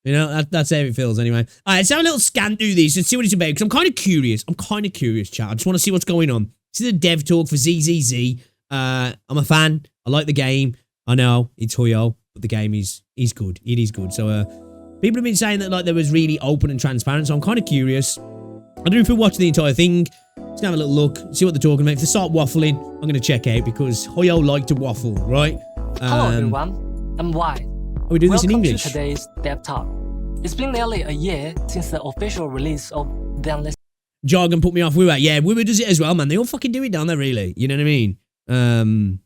You know, that's how it feels anyway. All right, let's have a little scan through these and see what it's about, because I'm kind of curious. Chat. I just want to see what's going on. This is a dev talk for ZZZ. I'm a fan. I like the game. I know it's Hoyo, but the game is good. It is good. So people have been saying that like there was really open and transparent, so I'm kind of curious. I don't know if we'll watch the entire thing. Just have a little look, see what they're talking about. If they start waffling, I'm going to check out, because Hoyo like to waffle, right? Hello everyone, I'm White. Are we doing this in English? Welcome to today's Dev Talk. It's been nearly a year since the official release of Zenless. Jargon put me off. Yeah, Woowa does it as well, man. They all fucking do it, don't they, really? You know what I mean?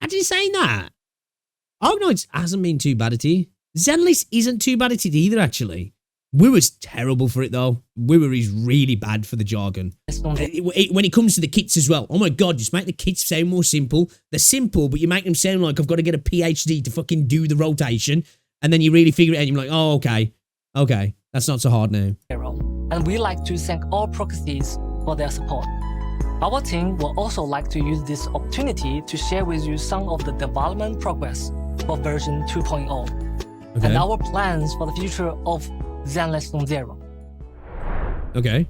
Actually saying that, oh no, it hasn't been too bad at it. Zenless isn't too bad at it either, actually. Woowa's terrible for it, though. Woowa is really bad for the jargon. When it comes to the kits as well. Oh my god, just make the kits sound more simple. They're simple, but you make them sound like I've got to get a PhD to fucking do the rotation. And then you really figure it out and you're like, oh, okay. Okay, that's not so hard now. And we like to thank all proxies for their support. Our team will also like to use this opportunity to share with you some of the development progress for version 2.0 and our plans for the future of Zenless 0. Okay.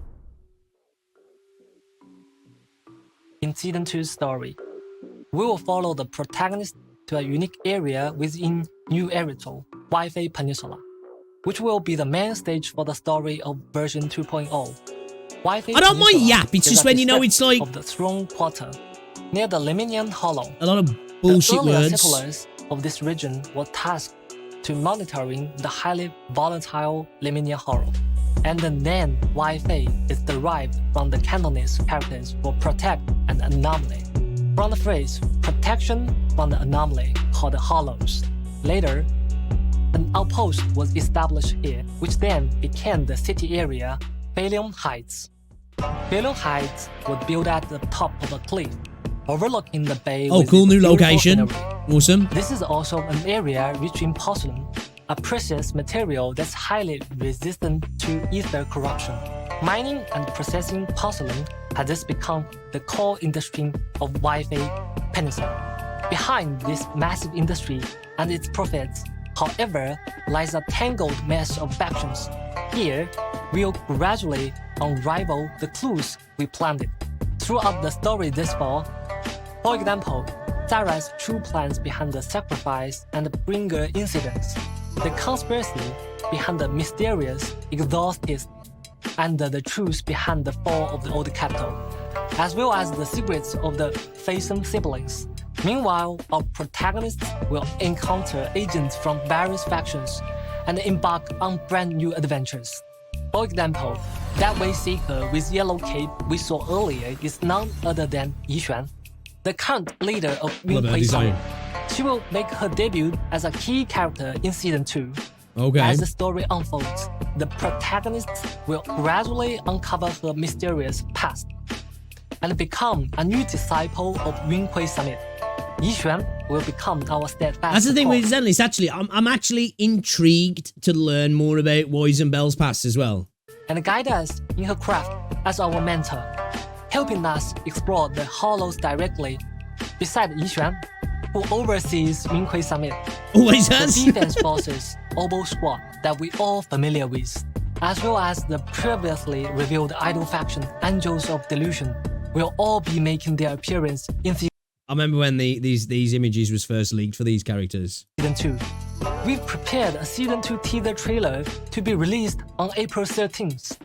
In Season 2's story, we will follow the protagonist to a unique area within New Eritol, Wi-Fi Peninsula, which will be the main stage for the story of version 2.0. I don't mind yap, it's just when you know it's like... of the Throne Quarter, near the Leminian Hollow. A lot of bullshit the words. Settlers of this region were tasked to monitoring the highly volatile Leminian Hollow. And the name Wi-Fi is derived from the Cantonese characters for protect and anomaly, from the phrase protection from the anomaly called the hollows. Later, an outpost was established here, which then became the city area Phalium Heights. Phalium Heights was built at the top of a cliff, overlooking the bay. Oh, cool new location. Awesome. This is also an area rich in porcelain, a precious material that's highly resistant to ether corruption. Mining and processing porcelain has thus become the core industry of Wi-Fi Peninsula. Behind this massive industry and its profits, however, lies a tangled mess of factions. Here, we'll gradually unravel the clues we planted throughout the story this fall. For example, Sarah's true plans behind the sacrifice and the bringer incidents, the conspiracy behind the mysterious exorcist, and the truth behind the fall of the old capital, as well as the secrets of the Faison siblings. Meanwhile, our protagonists will encounter agents from various factions and embark on brand new adventures. For example, that way seeker with yellow cape we saw earlier is none other than Yixuan, the current leader of Yunhui Summit. She will make her debut as a key character in Season 2. Okay. As the story unfolds, the protagonists will gradually uncover her mysterious past and become a new disciple of Yunhui Summit. Yixuan will become our steadfast That's the thing support. with Zenless, actually. I'm actually intrigued to learn more about Weizenbell's past as well. And guide us in her craft as our mentor, helping us explore the hollows directly, beside Yixuan, who oversees Yunhui Summit, Always the has. defense forces Obo Squad that we all familiar with, as well as the previously revealed idol faction Angels of Delusion, will all be making their appearance in I remember when these images was first leaked for these characters. Season 2. We've prepared a Season 2 teaser trailer to be released on April 13th.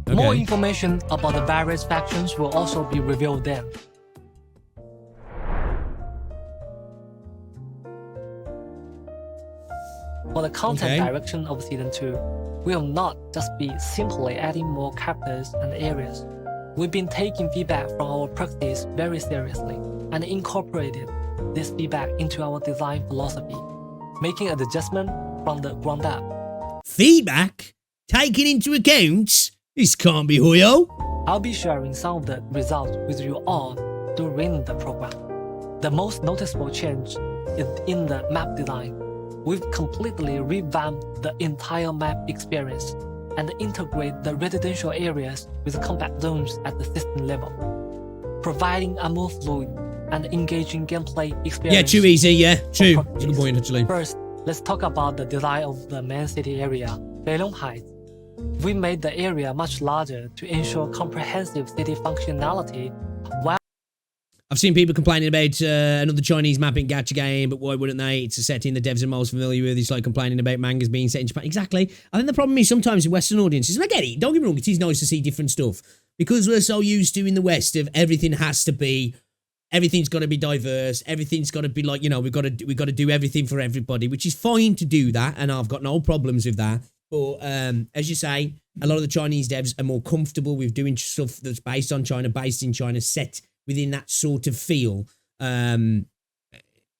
Okay. More information about the various factions will also be revealed then. For the content direction of Season 2, we will not just be simply adding more characters and areas. We've been taking feedback from our practice very seriously and incorporated this feedback into our design philosophy, making an adjustment from the ground up. Feedback? Taken into account? This can't be Hoyo. I'll be sharing some of the results with you all during the program. The most noticeable change is in the map design. We've completely revamped the entire map experience and integrate the residential areas with compact zones at the system level, providing a more fluid and engaging gameplay experience. Yeah, too easy, yeah. True. It's a good point, actually. First, let's talk about the design of the main city area, Feilong Heights. We made the area much larger to ensure comprehensive city functionality while I've seen people complaining about another Chinese mapping gacha game, but why wouldn't they? It's a setting the devs are most familiar with. It's like complaining about mangas being set in Japan. Exactly. I think the problem is sometimes in Western audiences, and I get it, don't get me wrong, it is nice to see different stuff. Because we're so used to in the West of everything's got to be diverse, everything's got to be like, you know, we've got to do everything for everybody, which is fine to do that, and I've got no problems with that. But as you say, a lot of the Chinese devs are more comfortable with doing stuff that's based on China, based in China, set within that sort of feel.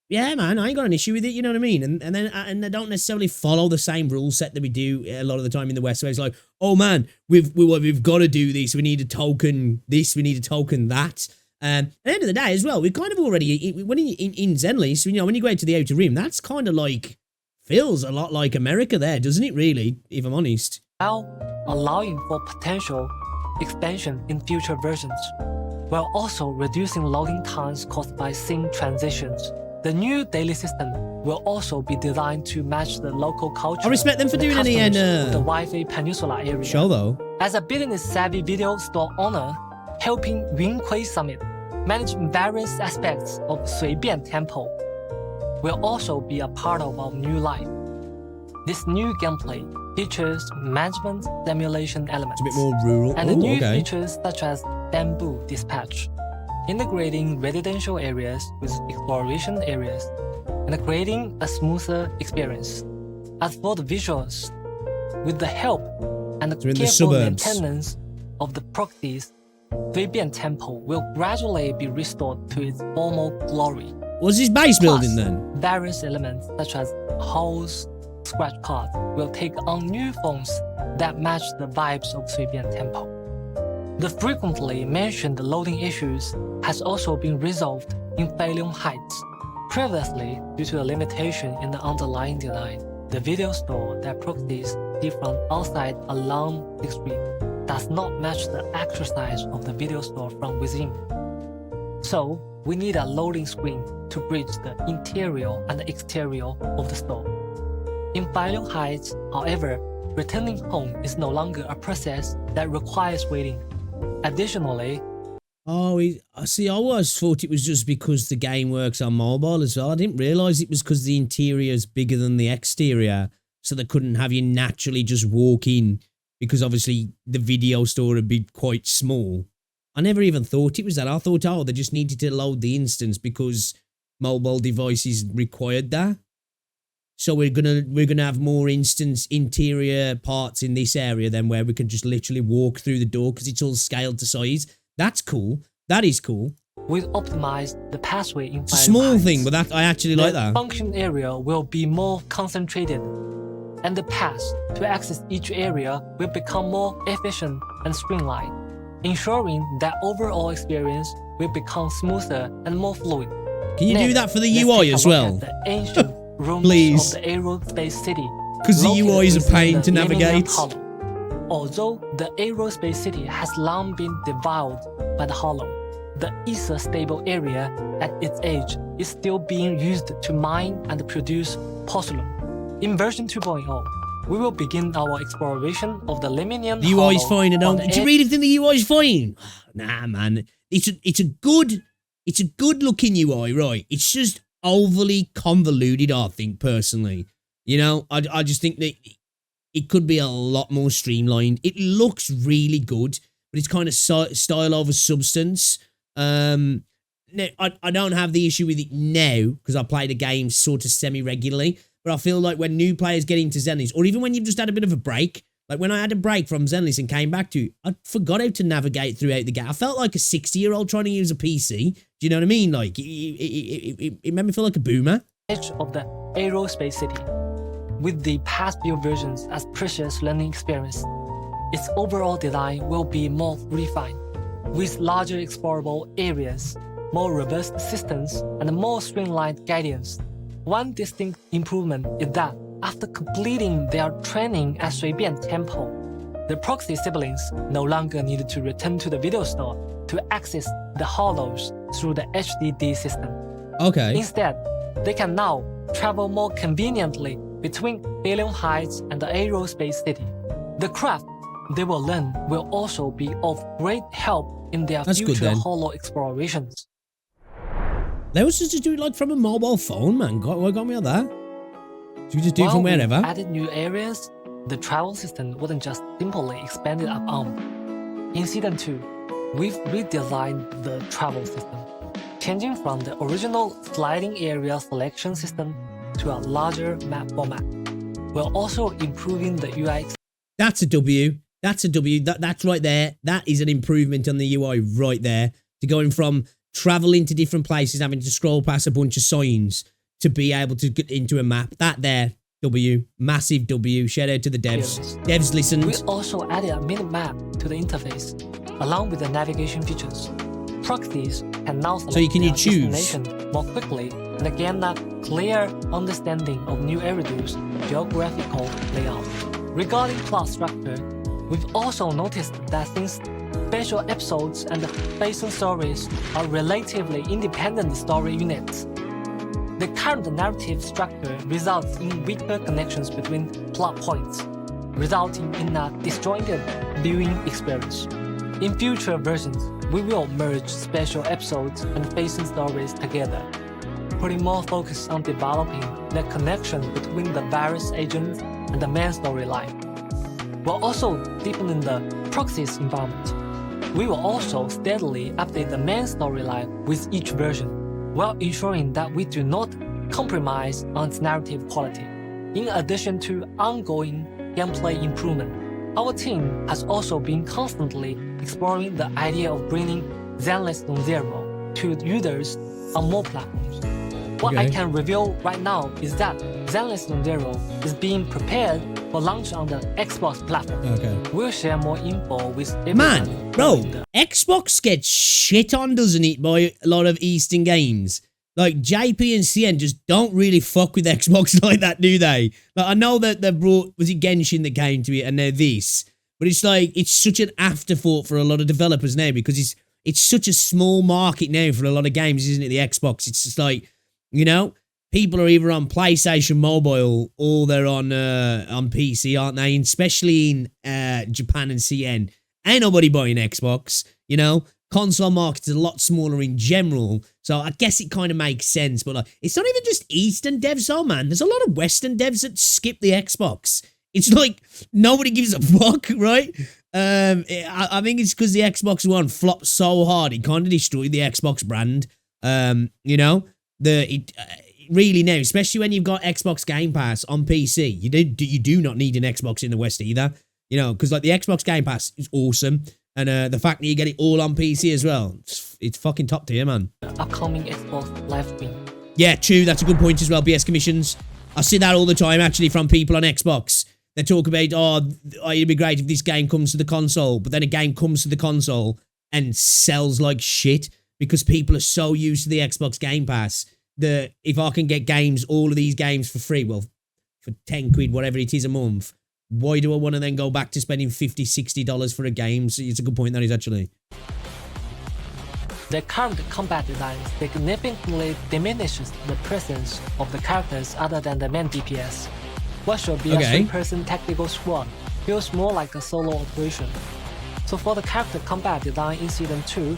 Yeah, man, I ain't got an issue with it, you know what I mean? And they don't necessarily follow the same rule set that we do a lot of the time in the West, where it's like, oh man, we've got to do this, we need a token this, we need a token that. At the end of the day as well, we kind of already, when in Zenless, you know, when you go out to the Outer Rim, that's kind of like, feels a lot like America there, doesn't it really, if I'm honest? Allowing for potential expansion in future versions, while also reducing loading times caused by scene transitions. The new daily system will also be designed to match the local culture. I respect them for doing any the Wi-Fi Peninsula area. Show though. As a business-savvy video store owner, helping Yunhui Summit manage various aspects of Suibian Temple will also be a part of our new life. This new gameplay features management simulation elements. It's a bit more rural. And the new features such as bamboo dispatch, integrating residential areas with exploration areas, and creating a smoother experience. As for the visuals, with the help and the careful maintenance of the proxies, Suibian Temple will gradually be restored to its former glory. What's his base building then? Various elements such as halls, scratch cards will take on new forms that match the vibes of Suibian Temple. The frequently mentioned loading issues has also been resolved in Feilong Heights. Previously, due to a limitation in the underlying design, the video store that proxies see from outside along the street does not match the actual size of the video store from within. So, we need a loading screen to bridge the interior and the exterior of the store. In Feilong Heights, however, returning home is no longer a process that requires waiting. Additionally, I always thought it was just because the game works on mobile as well. I didn't realise it was because the interior is bigger than the exterior, so they couldn't have you naturally just walk in, because obviously the video store would be quite small. I never even thought it was that. I thought, oh, they just needed to load the instance because mobile devices required that. So we're gonna have more interior parts in this area then, where we can just literally walk through the door because it's all scaled to size. That's cool. That is cool. We've optimized the pathway in It's a small thing, but that I actually like that. The function area will be more concentrated, and the path to access each area will become more efficient and streamlined, ensuring that overall experience will become smoother and more fluid. Can you do that for the UI as well? The ancient rooms Please. of the aerospace city. Because the UI is a pain to navigate. Although the aerospace city has long been devoured by the Hollow, the ether stable area at its edge is still being used to mine and produce porcelain. In version 2.0, we will begin our exploration of the Lemnian The UI is fine. Do you really think the UI is fine? Nah, man. It's a good looking UI, right? It's just overly convoluted, I think, personally. You know, I just think that it could be a lot more streamlined. It looks really good, but it's kind of style over substance. Now, I don't have the issue with it now because I play the game sort of semi-regularly, but I feel like when new players get into Zenless, or even when you've just had a bit of a break, like when I had a break from Zenless and came back to it, I forgot how to navigate throughout the game. I felt like a 60-year-old trying to use a PC. Do you know what I mean? Like, it made me feel like a boomer. Edge of the aerospace city, with the past few versions as precious learning experience, its overall design will be more refined, with larger explorable areas, more robust systems, and more streamlined guidance. One distinct improvement is that after completing their training at Suibian Temple, the proxy siblings no longer needed to return to the video store to access the hollows through the HDD system. Okay. Instead, they can now travel more conveniently between Billion Heights and the Aerospace City. The craft they will learn will also be of great help in their future Hoyo explorations. They also just do it like from a mobile phone, man. What got me on that? Should we just do it from wherever? Added new areas, the travel system wasn't just simply expanded upon. In Season 2, we've redesigned the travel system, changing from the original sliding area selection system to a larger map format. We're also improving the UI. That's a W. That's a W. That's right there. That is an improvement on the UI right there. To going from traveling to different places, having to scroll past a bunch of signs to be able to get into a map. That there, W. Massive W. Shout out to the devs. Devs listened. We also added a mini-map to the interface, along with the navigation features. Proxies can now select their destination more quickly and gain a clear understanding of new Eridu's geographical layout. Regarding plot structure, we've also noticed that since special episodes and basin stories are relatively independent story units, the current narrative structure results in weaker connections between plot points, resulting in a disjointed viewing experience. In future versions, we will merge special episodes and basin stories together, putting more focus on developing the connection between the various agents and the main storyline. We're also deepening the proxies environment. We will also steadily update the main storyline with each version, while ensuring that we do not compromise on its narrative quality. In addition to ongoing gameplay improvement, our team has also been constantly exploring the idea of bringing Zenless Non-Zero to users on more platforms. What I can reveal right now is that Zenless Non-Zero is being prepared for launch on the Xbox platform. We'll share more info with everyone. Man, bro, Xbox gets shit on, doesn't it, by a lot of Eastern games? Like, JP and CN just don't really fuck with Xbox like that, do they? Like, I know that they brought, was it Genshin that came to it, and now this. But it's like, it's such an afterthought for a lot of developers now, because it's such a small market now for a lot of games, isn't it, the Xbox? It's just like, you know, people are either on PlayStation Mobile or they're on PC, aren't they? And especially in Japan and CN. Ain't nobody buying Xbox, you know? Console market's a lot smaller in general, so I guess it kind of makes sense. But like, it's not even just Eastern devs, though, man. There's a lot of Western devs that skip the Xbox. It's like nobody gives a fuck, right? I think it's because the Xbox One flopped so hard, it kind of destroyed the Xbox brand. You know, really now, especially when you've got Xbox Game Pass on PC, you do not need an Xbox in the West either. You know, because like the Xbox Game Pass is awesome. And the fact that you get it all on PC as well, it's fucking top tier, man. Upcoming Xbox live stream. Yeah, true. That's a good point as well. BS commissions. I see that all the time, actually, from people on Xbox. They talk about, it'd be great if this game comes to the console. But then a game comes to the console and sells like shit because people are so used to the Xbox Game Pass that if I can get games, all of these games for free, well, for 10 quid, whatever it is a month, why do I want to then go back to spending $50, $60 for a game? So it's a good point, that is, actually. The current combat design significantly diminishes the presence of the characters other than the main DPS. What should be a 3-person tactical squad feels more like a solo operation. So for the character combat design in Season 2,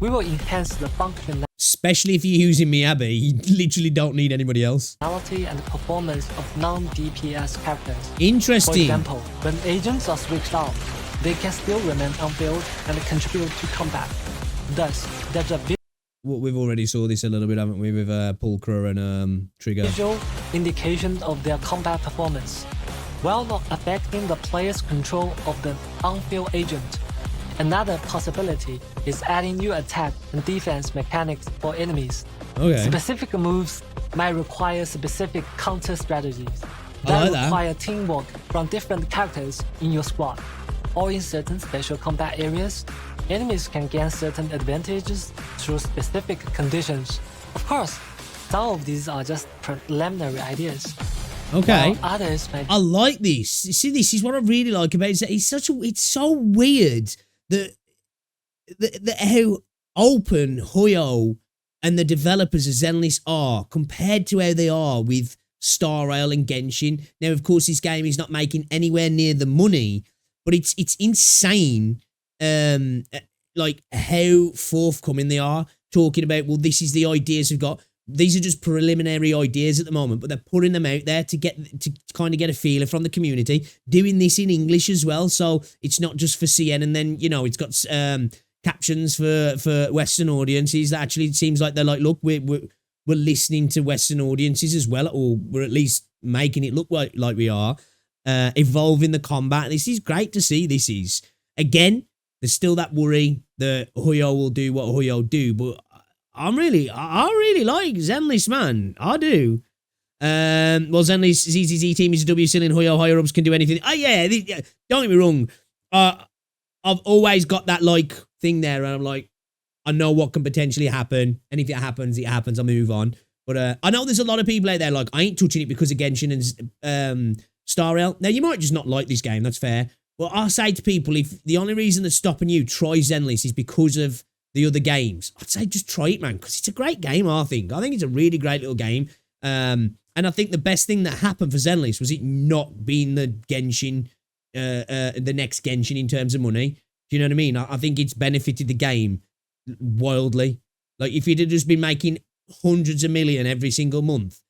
we will enhance the functionality. Especially if you're using Miyabi, you literally don't need anybody else. And performance of non-DPS characters. Interesting. For example, when agents are switched out, they can still remain on field and contribute to combat. Thus, there's a we've already saw this a little bit, haven't we, with Pulcra and Trigger. Visual indication of their combat performance, while not affecting the player's control of the on-field agent. Another possibility is adding new attack and defense mechanics for enemies. Specific moves might require specific counter strategies that require teamwork from different characters in your squad. Or in certain special combat areas, enemies can gain certain advantages through specific conditions. Of course, some of these are just preliminary ideas. Others might... I like this. See, this is what I really like about it. It's so weird that how open Hoyo and the developers of Zenless are compared to how they are with Star Rail and Genshin. Now, of course, this game is not making anywhere near the money, but it's insane, like how forthcoming they are, talking about, well, this is the ideas we've got. These are just preliminary ideas at the moment, but they're putting them out there to kind of get a feeler from the community. Doing this in English as well, so it's not just for CN, and then it's got captions for Western audiences. That actually seems like they're like, look, we're listening to Western audiences as well, or we're at least making it look like we are evolving the combat. This is great to see. This is, again, there's still that worry that Hoyo will do what Hoyo do, but I really like Zenless, man. I do. Well, Zenless ZZZ team is a W still in Hoyo. Higher ups can do anything. Oh yeah, don't get me wrong. I've always got that like thing there, and I'm like, I know what can potentially happen, and if it happens, it happens. I move on. But I know there's a lot of people out there like, I ain't touching it because of Genshin and Star Rail. Now you might just not like this game. That's fair. Well, I say to people, if the only reason that's stopping you try Zenless is because of the other games, I'd say just try it, man, because it's a great game, I think. I think it's a really great little game. And I think the best thing that happened for Zenless was it not being the Genshin, the next Genshin in terms of money. Do you know what I mean? I think it's benefited the game wildly. Like, if you'd have just been making hundreds of million every single month,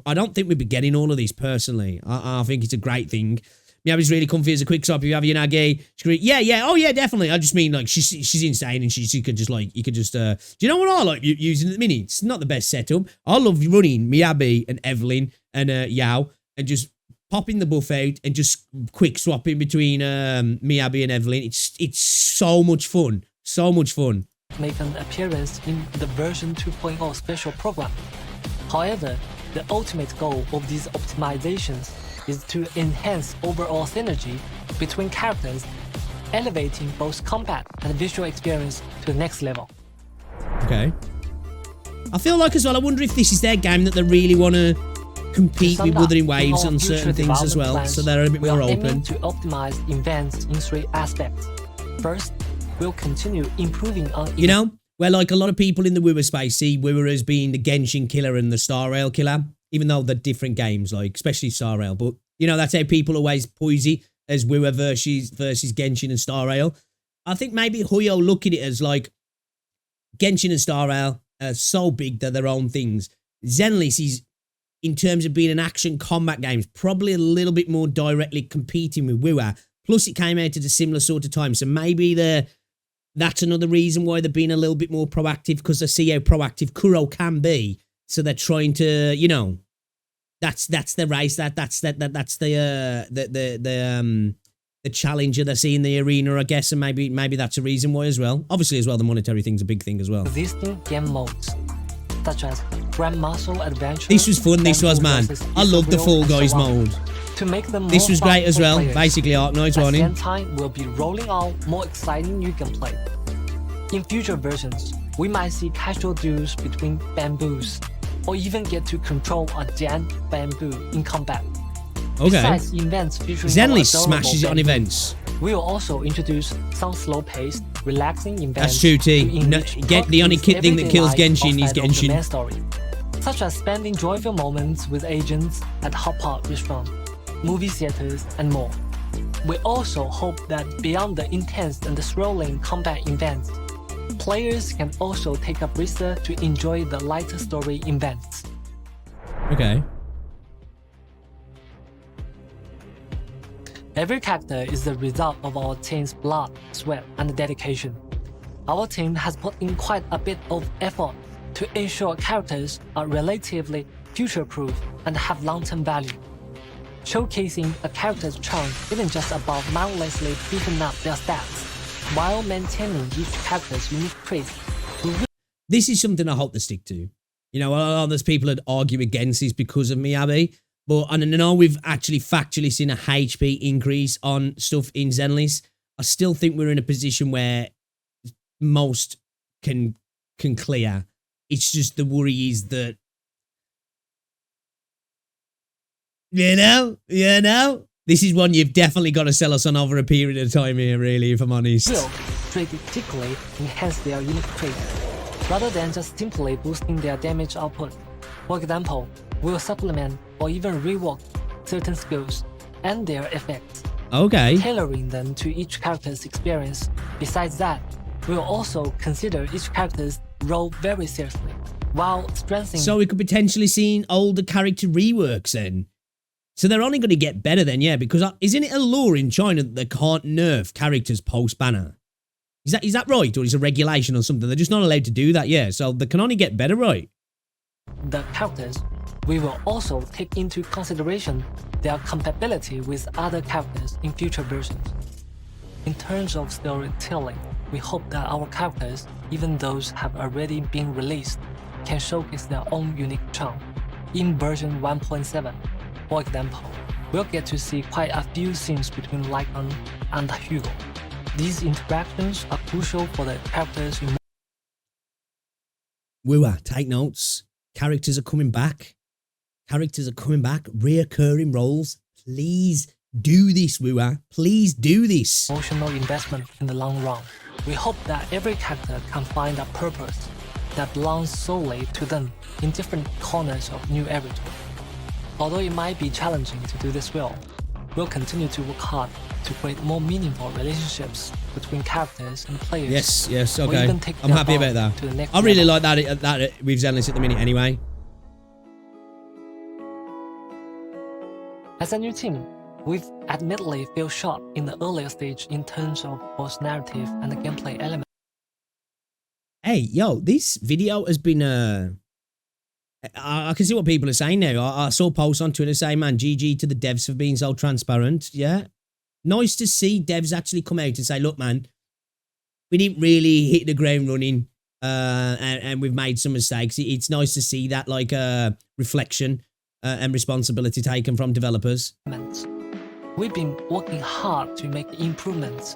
I don't think we'd be getting all of this personally. I think it's a great thing. Yeah, it's really comfy as a quick swap. If you have your Nagi, yeah, oh yeah, definitely. I just mean, like, she's insane, and she could just like, you could just do you know what I like using at the minute? It's not the best setup. I love running Miyabi and Evelyn and Yao, and just popping the buff out and just quick swapping between Miyabi and Evelyn. It's so much fun, so much fun. Make an appearance in the version 2.0 special program. However, the ultimate goal of these optimizations is to enhance overall synergy between characters, elevating both combat and visual experience to the next level. Okay. I feel like as well, I wonder if this is their game that they really want to compete with Wuthering Waves on certain things as well, so they're a bit more open. We are aiming to optimize events in 3 aspects. First, we'll continue improving on... You know, where like a lot of people in the Wooer space see Wooer as being the Genshin killer and the Star Rail killer, even though they're different games, like, especially Star Rail. But, that's how people always poise it, as Wooer versus Genshin and Star Rail. I think maybe Hoyo look at it as, like, Genshin and Star Rail are so big they're their own things. Zenless is, in terms of being an action combat game, probably a little bit more directly competing with Wooer. Plus, it came out at a similar sort of time, so maybe that's another reason why they're being a little bit more proactive, because they see how proactive Kuro can be. So they're trying to, that's the race, that's the challenger they see in the arena, I guess, and maybe that's a reason why as well. Obviously, as well, the monetary thing's a big thing as well. Existing game modes, such as Grand Muscle Adventure. This was fun. This was, man. I love the Fall Guys mode. To make them more this was great as well. Players. Basically, Arknight's At the running. same time, we'll be rolling out more exciting new gameplay. In future versions, we might see casual duels between bamboos, or even get to control a giant bamboo in combat. Okay. Besides events featuring Zenless smashes it on bamboo, events. We will also introduce some slow-paced, relaxing events. That's true, T. The only thing that kills Genshin is Genshin. Story, such as spending joyful moments with agents at hot pot restaurants, movie theaters, and more. We also hope that beyond the intense and the thrilling combat events, players can also take a breather to enjoy the lighter story events. Okay. Every character is the result of our team's blood, sweat, and dedication. Our team has put in quite a bit of effort to ensure characters are relatively future-proof and have long-term value. Showcasing a character's charm isn't just about mindlessly beefing up their stats, while maintaining each character's unique traits. This is something I hope they stick to. A lot of those people that argue against this because of Miyabi, but I know we've actually factually seen a HP increase on stuff in Zenless. I still think we're in a position where most can clear. It's just the worry is that, this is one you've definitely got to sell us on over a period of time here, really, if I'm honest. Will strategically enhance their unique traits. rather than just simply boosting their damage output. For example, we'll supplement or even rework certain skills and their effects, Okay. tailoring them to each character's experience. Besides that, we'll also consider each character's role very seriously, while strengthening. So we could potentially see older character reworks then. So they're only going to get better then, yeah, because isn't it a law in China that they can't nerf characters post-banner? Is that right, or is it a regulation or something? They're just not allowed to do that, yeah, so they can only get better, right? The characters, we will also take into consideration their compatibility with other characters in future versions. In terms of storytelling, we hope that our characters, even those have already been released, can showcase their own unique charm. In version 1.7, for example, we'll get to see quite a few scenes between Lycan and Hugo. These interactions are crucial for the characters' Wooa, take notes. Characters are coming back. Characters are coming back. Reoccurring roles. Please do this, Wooa. Please do this. emotional investment in the long run. We hope that every character can find a purpose that belongs solely to them in different corners of New Era. Although it might be challenging to do this well, we'll continue to work hard to create more meaningful relationships between characters and players. Yes, or okay. even take I'm their happy bond about to the that. next I really level. like that with Zenless at the minute anyway. As a new team, we've admittedly fell short in the earlier stage in terms of both narrative and the gameplay elements. Hey, yo, this video has been, I can see what people are saying now. I saw posts on Twitter saying, man, GG to the devs for being so transparent. Yeah. Nice to see devs actually come out and say, look, man, we didn't really hit the ground running and we've made some mistakes. It's nice to see that, like, reflection and responsibility taken from developers. We've been working hard to make improvements,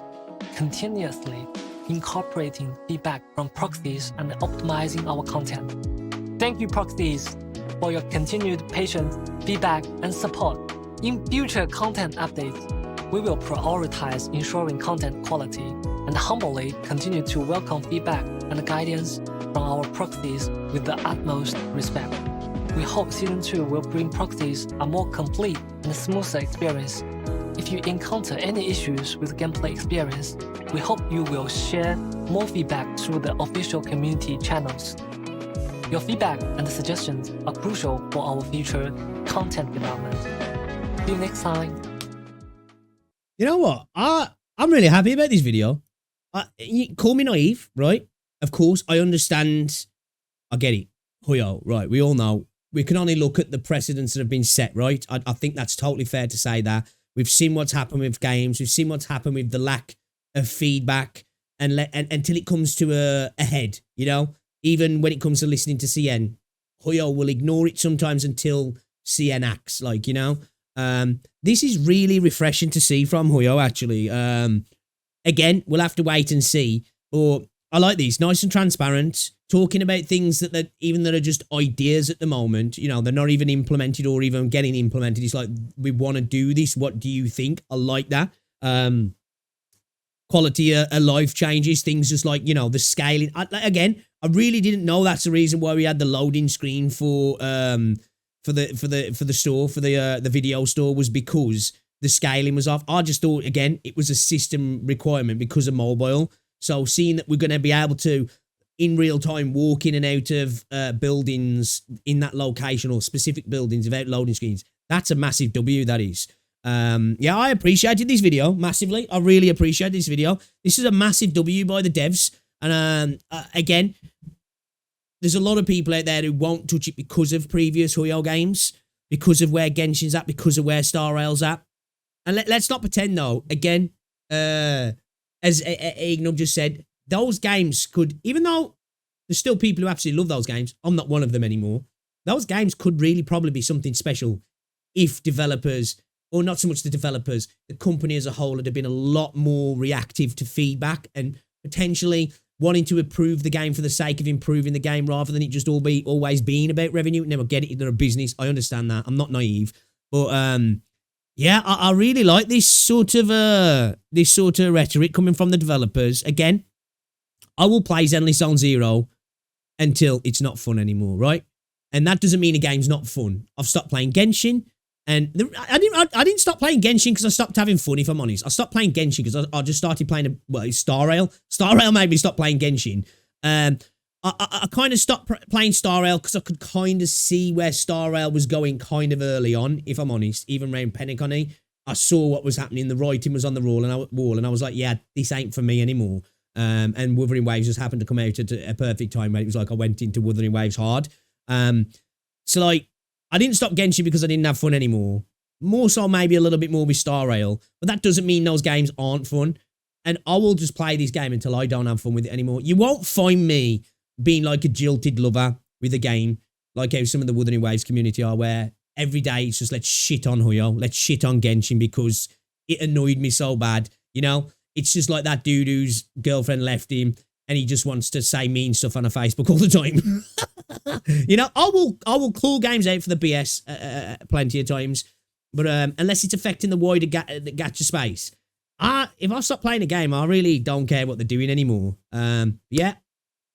continuously incorporating feedback from proxies and optimizing our content. Thank you, proxies, for your continued patience, feedback, and support. In future content updates, we will prioritize ensuring content quality and humbly continue to welcome feedback and guidance from our proxies with the utmost respect. We hope Season 2 will bring proxies a more complete and smoother experience. If you encounter any issues with gameplay experience, we hope you will share more feedback through the official community channels. Your feedback and suggestions are crucial for our future content development. See you next time. You know what? I'm really happy about this video. You call me naive, right? Of course, I understand. I get it. Hoyo, right? We all know. We can only look at the precedents that have been set, right? I think that's totally fair to say that. We've seen what's happened with games. We've seen what's happened with the lack of feedback and until it comes to a head, you know? Even when it comes to listening to CN, Hoyo will ignore it sometimes until CN acts, like, you know? This is really refreshing to see from Hoyo, actually. Again, we'll have to wait and see. But I like these, nice and transparent, talking about things that even that are just ideas at the moment. You know, they're not even implemented or even getting implemented. It's like, we want to do this. What do you think? I like that. Quality of life changes, things just like, you know, the scaling. Again, I really didn't know that's the reason why we had the loading screen for the store, for the video store, was because the scaling was off. I just thought, again, it was a system requirement because of mobile. So seeing that we're going to be able to, in real time, walk in and out of buildings in that location or specific buildings without loading screens, that's a massive W, that is. Yeah, I appreciated this video massively. I really appreciate this video. This is a massive W by the devs. And again, there's a lot of people out there who won't touch it because of previous Hoyo games, because of where Genshin's at, because of where Star Rail's at. And let's not pretend, though, again, as Ignub just said, those games could, even though there's still people who absolutely love those games, I'm not one of them anymore, those games could really probably be something special if developers, or not so much the developers, the company as a whole had been a lot more reactive to feedback and potentially wanting to improve the game for the sake of improving the game rather than it just always being about revenue. Never get it, they're a business. I understand that. I'm not naive. But yeah, I really like this sort of rhetoric coming from the developers. Again, I will play Zenless Zone Zero until it's not fun anymore, right? And that doesn't mean a game's not fun. I've stopped playing Genshin, and I didn't stop playing Genshin because I stopped having fun, if I'm honest. I stopped playing Genshin because I just started playing, Star Rail. Star Rail made me stop playing Genshin. I kind of stopped playing Star Rail because I could kind of see where Star Rail was going kind of early on, if I'm honest. Even around Penacony, I saw what was happening. The writing was on the wall, and I was like, yeah, this ain't for me anymore. And Wuthering Waves just happened to come out at a perfect time where it was like I went into Wuthering Waves hard. So like, I didn't stop Genshin because I didn't have fun anymore. More so maybe a little bit more with Star Rail, but that doesn't mean those games aren't fun. And I will just play this game until I don't have fun with it anymore. You won't find me being like a jilted lover with a game, like how some of the Wuthering Waves community are, where every day it's just let's shit on Hoyo, let's shit on Genshin because it annoyed me so bad. You know, it's just like that dude whose girlfriend left him and he just wants to say mean stuff on a Facebook all the time. You know, I will call games out for the BS plenty of times, but unless it's affecting the wider the gacha space, if I stop playing a game, I really don't care what they're doing anymore. Yeah,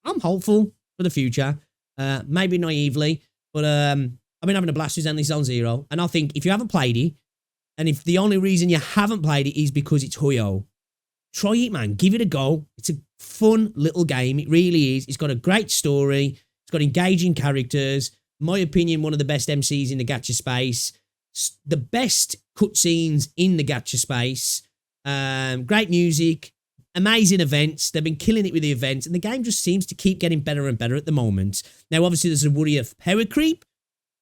I'm hopeful for the future, maybe naively, but I've been having a blast with Zenless Zone Zero, and I think if you haven't played it, and if the only reason you haven't played it is because it's Hoyo, try it, man. Give it a go. It's a fun little game. It really is. It's got a great story. It's got engaging characters. In my opinion, one of the best MCs in the gacha space. The best cutscenes in the gacha space. Great music. Amazing events. They've been killing it with the events, and the game just seems to keep getting better and better at the moment. Now, obviously, there's a worry of power creep.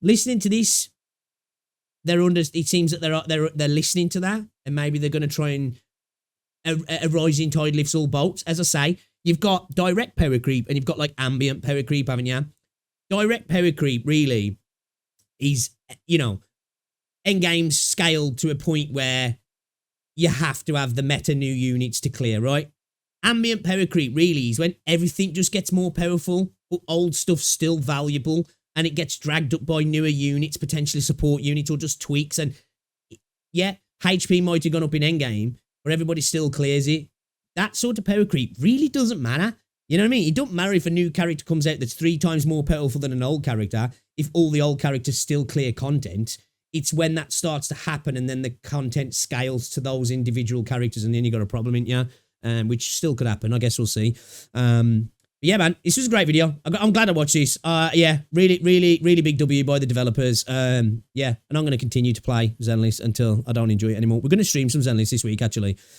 Listening to this, it seems that they're listening to that, and maybe they're going to try and a rising tide lifts all boats. As I say, you've got direct power creep and you've got like ambient power creep, haven't you? Direct power creep really is, you know, endgame's scaled to a point where you have to have the meta new units to clear, right? Ambient power creep really is when everything just gets more powerful, but old stuff's still valuable and it gets dragged up by newer units, potentially support units or just tweaks. And yeah, HP might have gone up in endgame, where everybody still clears it. That sort of power creep really doesn't matter. You know what I mean? It don't matter if a new character comes out that's 3 times more powerful than an old character, if all the old characters still clear content. It's when that starts to happen and then the content scales to those individual characters and then you got a problem, ain't you? Which still could happen. I guess we'll see. But yeah, man, this was a great video. I'm glad I watched this. Yeah, really, really, really big W by the developers. Yeah, and I'm going to continue to play Zenless until I don't enjoy it anymore. We're going to stream some Zenless this week, actually.